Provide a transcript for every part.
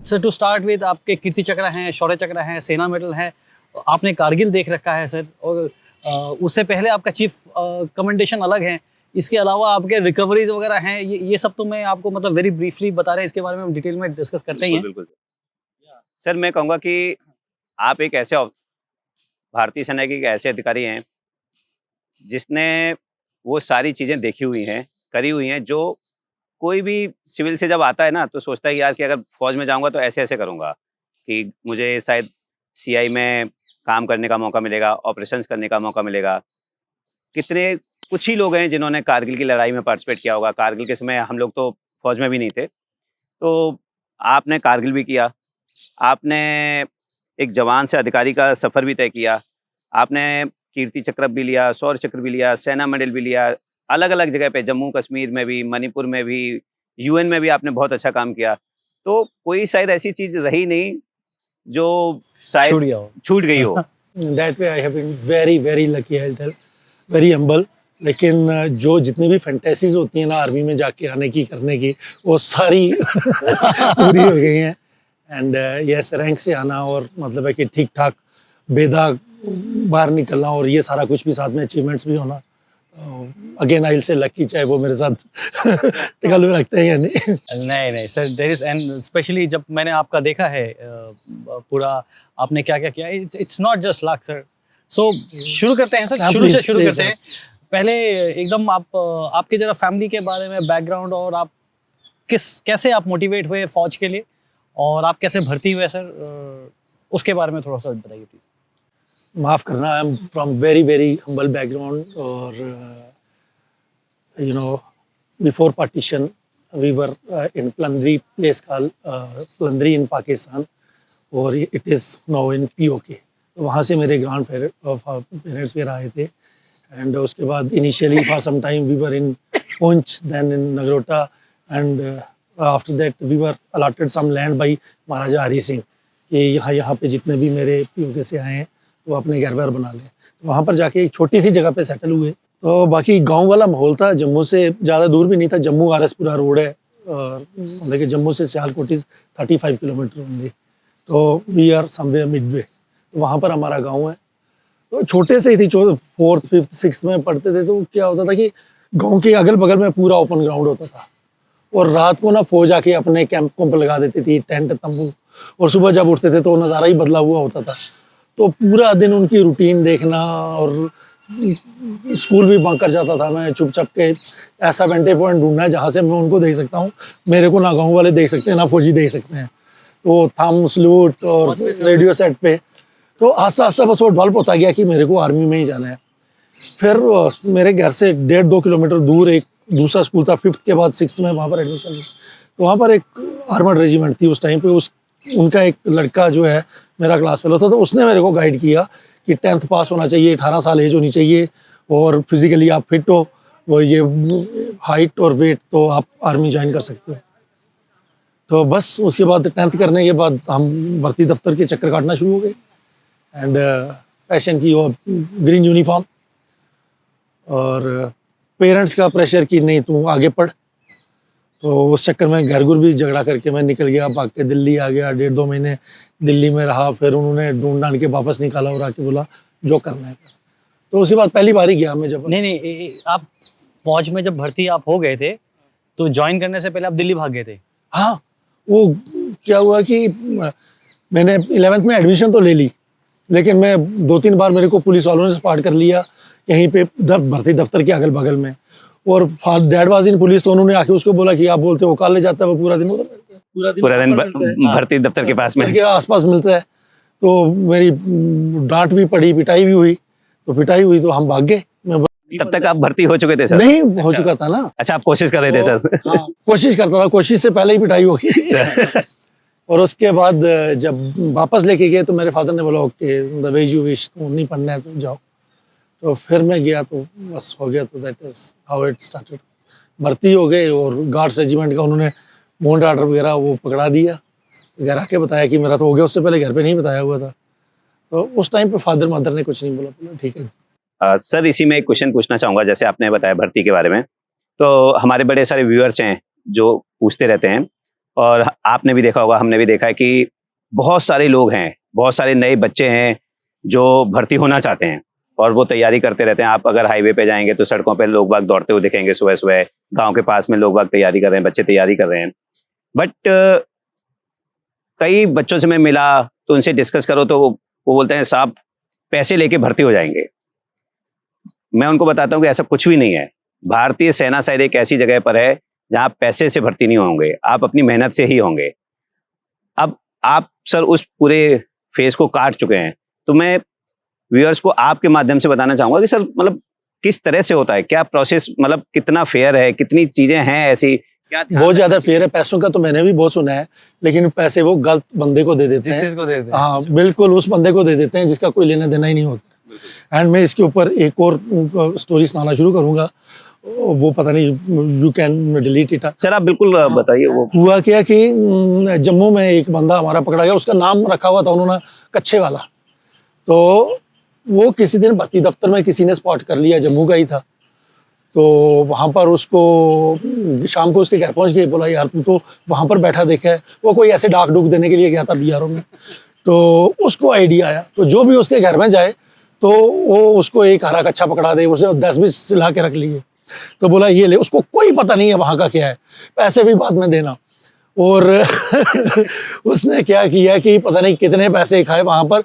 Sir to start with आपके कीर्ति चक्र हैं, शौर्य चक्र हैं, सेना मेडल है, आपने कारगिल देख रखा है सर, और उससे पहले आपका चीफ कमेंडेशन अलग है, इसके अलावा आपके रिकवरीज वगैरह हैं, ये सब तो मैं आपको मतलब वेरी ब्रीफली बता रहे हैं, इसके बारे में हम डिटेल में डिस्कस करते ही हैं। बिल्कुल सर, मैं कहूँगा कि आप एक ऐसे भारतीय सेना के एक ऐसे अधिकारी हैं जिसने वो सारी चीज़ें देखी हुई हैं, करी हुई हैं, जो कोई भी सिविल से जब आता है ना तो सोचता है यार कि अगर फौज में जाऊंगा तो ऐसे ऐसे करूंगा कि मुझे शायद सीआई में काम करने का मौका मिलेगा, ऑपरेशंस करने का मौका मिलेगा। कितने कुछ ही लोग हैं जिन्होंने कारगिल की लड़ाई में पार्टिसिपेट किया होगा। कारगिल के समय हम लोग तो फौज में भी नहीं थे, तो आपने कारगिल भी किया, आपने एक जवान से अधिकारी का सफ़र भी तय किया, आपने कीर्ति चक्र भी लिया, शौर्य चक्र भी लिया, सेना मेडल भी लिया, अलग अलग जगह पे, जम्मू कश्मीर में भी, मणिपुर में भी, यूएन में भी आपने बहुत अच्छा काम किया। तो कोई शायद ऐसी चीज़ रही नहीं जो शायद छूट गई हो। That way I have been very very lucky, I'll tell, very humble. लेकिन जो जितनी भी फैंटेसीज होती हैं ना आर्मी में जाके आने की करने की, वो सारी पूरी हो गई हैं। एंड यस, रैंक से आना और मतलब है कि ठीक ठाक बेदाग बाहर निकलना और ये सारा कुछ भी साथ में अचीवमेंट्स भी होना, again I will say lucky, चाहे वो मेरे साथ टिकल में रखते हैं या नहीं। नहीं sir, there is, and specially जब मैंने आपका देखा है पूरा आपने क्या क्या किया, it's not just luck sir. So शुरू करते हैं सर, शुरू से शुरू करते हैं। पहले एकदम आप आपके जरा फैमिली के बारे में बैकग्राउंड, और आप कैसे आप मोटिवेट हुए फौज के लिए, और आप कैसे भर्ती हुए सर, उसके बारे में थोड़ा सा बताइए प्लीज। माफ़ करना, I am from very very humble background, और you know before partition we were in Plandri, place called Plandri in Pakistan, और it is now in PoK. तो वहाँ से मेरे ग्रैंड पेरेंट्स भी आए थे, एंड उसके बाद initially for some time we were in Poonch, then in Nagrota, and after that we were allotted some land by Maharaja Hari Singh कि यहाँ पे जितने भी मेरे पीओके से आए हैं वो अपने घर बार बना लें। तो वहाँ पर जाके एक छोटी सी जगह पे सेटल हुए। तो बाकी गांव वाला माहौल था, जम्मू से ज़्यादा दूर भी नहीं था, जम्मू आरएसपुरा रोड है, लेकिन जम्मू से सियालकोट 35 किलोमीटर होंगे, तो वी आर समवेयर मिडवे। तो वहाँ पर हमारा गाँव है। तो छोटे से ही थी, 4th 5th 6th में पढ़ते थे, तो क्या होता था कि गाँव के अगल बगल में पूरा ओपन ग्राउंड होता था, और रात को ना फौज आके अपने कैंप लगा देती थी, टेंट तंबू, और सुबह जब उठते थे तो नज़ारा ही बदला हुआ होता था। तो पूरा दिन उनकी रूटीन देखना, और स्कूल भी बंक कर जाता था मैं चुपचाप के, ऐसा वेंटे पॉइंट ढूंढना है जहाँ से मैं उनको देख सकता हूँ, मेरे को ना गाँव वाले देख सकते हैं ना फौजी देख सकते हैं। तो थम सलूट और रेडियो सेट पे, तो आस्ता आस्ता बस वो डेवलप होता गया कि मेरे को आर्मी में ही जाना है। फिर मेरे घर से 1.5-2 किलोमीटर दूर एक दूसरा स्कूल था, 5th के बाद 6th में वहाँ पर एडमिशन ली। तो वहाँ पर एक आर्मर्ड रेजिमेंट थी उस टाइम पे, उनका एक लड़का जो है मेरा क्लास फेलो था, तो उसने मेरे को गाइड किया कि 10th पास होना चाहिए, 18 साल एज होनी चाहिए, और फिजिकली आप फिट हो, वो ये हाइट और वेट, तो आप आर्मी ज्वाइन कर सकते हो। तो बस उसके बाद 10th करने के बाद हम भर्ती दफ्तर के चक्कर काटना शुरू हो गए, एंड पैशन की वो ग्रीन यूनिफॉर्म, और पेरेंट्स का प्रेशर कि नहीं तू आगे पढ़, तो उस चक्कर में घर भी झगड़ा करके मैं निकल गया, भाग के दिल्ली आ गया। 1.5-2 महीने दिल्ली में रहा, फिर उन्होंने ढूंढ ढांड के वापस निकाला और आके बोला जो करना है कर। तो उसके बाद पहली बार ही गया मैं जब। नहीं, आप फौज में जब भर्ती आप हो गए थे तो ज्वाइन करने से पहले आप दिल्ली भाग गए थे? हाँ, वो क्या हुआ कि मैंने 11th में एडमिशन तो ले ली, लेकिन मैं 2-3 बार मेरे को पुलिस वालों ने स्पॉट कर लिया यहीं पे भर्ती दफ्तर के अगल बगल में, और डैड वाज इन पुलिस, तो उन्होंने आके उसको बोला कि आप बोलते हो कॉलेज जाता है, वो पूरा दिन उधर रहता है, पूरा दिन भर्ती दफ्तर के पास में, के आसपास मिलता है। तो मेरी डांट भी पड़ी, पिटाई भी हुई, तो पिटाई हुई तो हम भाग गए। तब तक आप भर्ती हो चुके थे सर? नहीं, हो चुका था ना। अच्छा, आप कोशिश कर रहे थे सर? हाँ, कोशिश करता था, कोशिश से पहले ही पिटाई हो गई। और उसके बाद जब वापस लेके गए तो मेरे फादर ने बोला okay, the way you wish, तुम नहीं पढ़ना है तो जाओ। तो फिर मैं गया तो बस हो गया। तो that is how it started. भर्ती हो गए, और गार्ड्स रेजिमेंट का उन्होंने बॉन्ड ऑर्डर वगैरह वो पकड़ा दिया, घर आके बताया कि मेरा तो हो गया, उससे पहले घर पे नहीं बताया हुआ था। तो उस टाइम पे फादर मदर ने कुछ नहीं बोला, बोला ठीक है। सर, इसी में एक क्वेश्चन पूछना चाहूँगा, जैसे आपने बताया भर्ती के बारे में, तो हमारे बड़े सारे व्यूअर्स हैं जो पूछते रहते हैं, और आपने भी देखा होगा, हमने भी देखा है कि बहुत सारे लोग हैं, बहुत सारे नए बच्चे हैं जो भर्ती होना चाहते हैं और वो तैयारी करते रहते हैं। आप अगर हाईवे पे जाएंगे तो सड़कों पे लोग बाग दौड़ते हुए दिखेंगे सुबह सुबह, गांव के पास में लोग बाग तैयारी कर रहे हैं, बच्चे तैयारी कर रहे हैं। बट कई बच्चों से मैं मिला तो उनसे डिस्कस करो तो वो बोलते हैं साहब पैसे लेके भर्ती हो जाएंगे। मैं उनको बताता हूँ कि ऐसा कुछ भी नहीं है। भारतीय सेना शायद एक ऐसी जगह पर है जहाँ पैसे से भर्ती नहीं होंगे, आप अपनी मेहनत से ही होंगे। अब आप सर उस पूरे फेज को काट चुके हैं, तो मैं व्यूअर्स को आपके माध्यम से बताना चाहूंगा कि सर मतलब किस तरह से होता है, क्या प्रोसेस, मतलब कितना फेयर है, कितनी चीजें हैं ऐसी, क्या बहुत ज्यादा फेयर है। पैसों का तो मैंने भी बहुत सुना है, लेकिन पैसे वो गलत बंदे को दे देते हैं। जिसको दे देते हैं। हाँ बिल्कुल, उस बंदे को दे देते हैं जिसका कोई लेना देना ही नहीं होता। एंड मैं इसके ऊपर एक और स्टोरी सुनाना शुरू करूंगा, वो पता नहीं, you can delete it. Sir आप बिल्कुल बताइए। वो हुआ क्या कि जम्मू में एक बंदा हमारा पकड़ा गया, उसका नाम रखा हुआ था उन्होंने कच्चे वाला। तो वो किसी दिन भर्ती दफ्तर में किसी ने स्पॉट कर लिया, जम्मू का ही था। तो वहाँ पर उसको शाम को उसके घर पहुँच गए, बोला यार तू तो वहाँ पर बैठा देखा है। वो कोई ऐसे डाक डूक देने के लिए गया था बीआरओ में। तो उसको आइडिया आया, तो जो भी उसके घर में जाए तो वो उसको एक हरा कच्चा पकड़ा दे, उसे 10-20 सिला के रख लिए। तो बोला ये ले, उसको कोई पता नहीं है वहाँ का क्या है, पैसे भी बाद में देना। और उसने क्या किया कि पता नहीं कितने पैसे खाए वहाँ पर।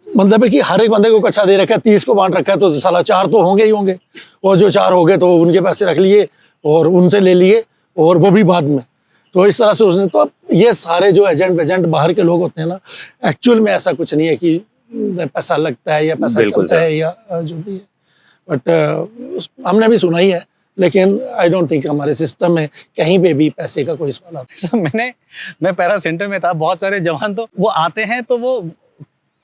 मतलब है कि हर एक बंदे को कच्चा दे रखा है, 30 को बांट रखा है, तो साला 4 तो होंगे ही होंगे। और जो 4 हो गए तो उनके पैसे रख लिए और उनसे ले लिए, और वो भी बाद में। तो इस तरह से उसने, तो ये सारे जो एजेंट बाहर के लोग होते हैं ना, एक्चुअल में ऐसा कुछ नहीं है कि पैसा लगता है या पैसा चलता है या जो भी है। बट हमने भी सुना ही है, लेकिन आई डोंट थिंक हमारे सिस्टम में कहीं पे भी पैसे का कोई सवाल आता है। सर मैं पैरा सेंटर में था, बहुत सारे जवान तो वो आते हैं तो वो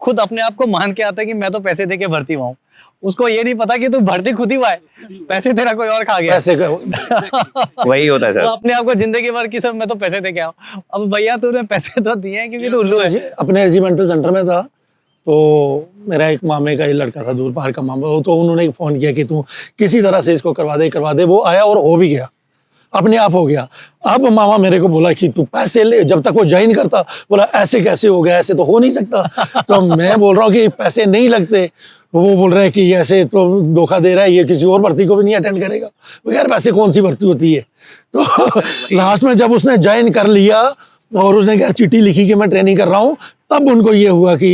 खुद अपने आप को मान के आता है कि मैं तो पैसे दे के भर्ती हुआ हूँ। उसको ये नहीं पता कि तू भर्ती खुद ही हुआ है, पैसे तेरा कोई और खा गया। पैसे का वही होता है सर। वो अपने आप को जिंदगी भर की सब मैं तो पैसे दे के आऊँ। अब भैया तूने पैसे तो दिए हैं क्योंकि तू उल्लू है। अपने रेजिमेंटल सेंटर में था, तो मेरा एक मामे का ही लड़का था, दूर बाहर का मामा। तो उन्होंने फ़ोन किया कि तू किसी तरह से इसको करवा दे। वो आया और हो भी गया, अपने आप हो गया। अब मामा मेरे को बोला कि तू पैसे ले, जब तक वो ज्वाइन करता, बोला ऐसे कैसे हो गया, ऐसे तो हो नहीं सकता। तो मैं बोल रहा हूँ कि पैसे नहीं लगते, वो बोल रहे हैं कि ऐसे तो धोखा दे रहा है, ये किसी और भर्ती को भी नहीं अटेंड करेगा। बगैर पैसे कौन सी भर्ती होती है। तो लास्ट में जब उसने ज्वाइन कर लिया और उसने क्या चिट्ठी लिखी कि मैं ट्रेनिंग कर रहा हूँ, तब उनको ये हुआ कि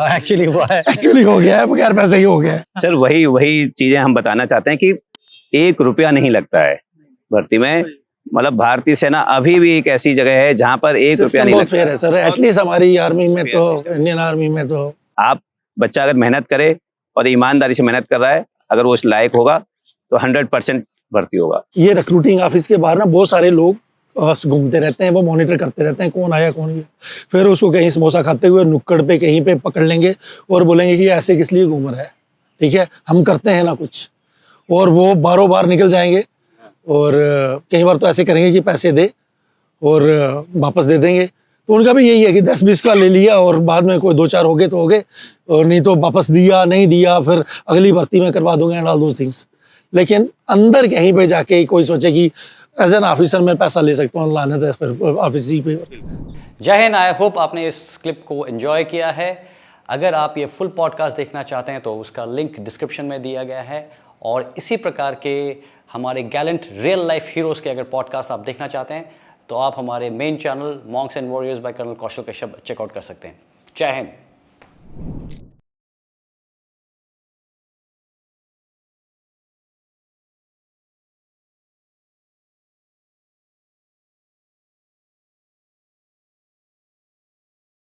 एक्चुअली हुआ है, एक्चुअली हो गया है, बगैर पैसे ही हो गया है। सर वही चीजें हम बताना चाहते हैं कि 1 रुपया नहीं लगता है भर्ती में। मतलब भारतीय सेना अभी भी एक ऐसी जगह है जहाँ पर 1 रुपया नहीं बहुत लगता फेयर है सर, एटलीस्ट हमारी आर्मी में तो, इंडियन आर्मी में तो। आप बच्चा अगर मेहनत करे और ईमानदारी से मेहनत कर रहा है, अगर वो उस लायक होगा तो 100% भर्ती होगा। ये रिक्रूटिंग ऑफिस के बाहर ना बहुत सारे लोग घूमते रहते हैं, वो मॉनिटर करते रहते हैं कौन आया कौन गया। फिर उसको कहीं समोसा खाते हुए नुक्कड़ पे कहीं पे पकड़ लेंगे और बोलेंगे कि ऐसे किस लिए घूम रहा है, ठीक है हम करते हैं ना कुछ। और वो बारों बार निकल जाएंगे, और कई बार तो ऐसे करेंगे कि पैसे दे और वापस दे देंगे। तो उनका भी यही है कि 10-20 का ले लिया और बाद में कोई 2-4 हो गए तो हो गए, और नहीं तो वापस दिया, नहीं दिया फिर अगली भर्ती में करवा दूंगा एंड ऑल दोज थिंग्स। लेकिन अंदर कहीं पे जाके कोई सोचे कि एज एन ऑफिसर मैं पैसा ले सकता हूँ, लाने थे फिर ऑफिस ही पे। जय हिंद। आई होप आपने इस क्लिप को एंजॉय किया है। अगर आप ये फुल पॉडकास्ट देखना चाहते हैं तो उसका लिंक डिस्क्रिप्शन में दिया गया है, और इसी प्रकार के हमारे गैलेंट रियल लाइफ हीरोज़ के अगर पॉडकास्ट आप देखना चाहते हैं तो आप हमारे main channel Monks and Warriors by colonel Kaushal Kashyap check out कर सकते हैं। जय हिंद।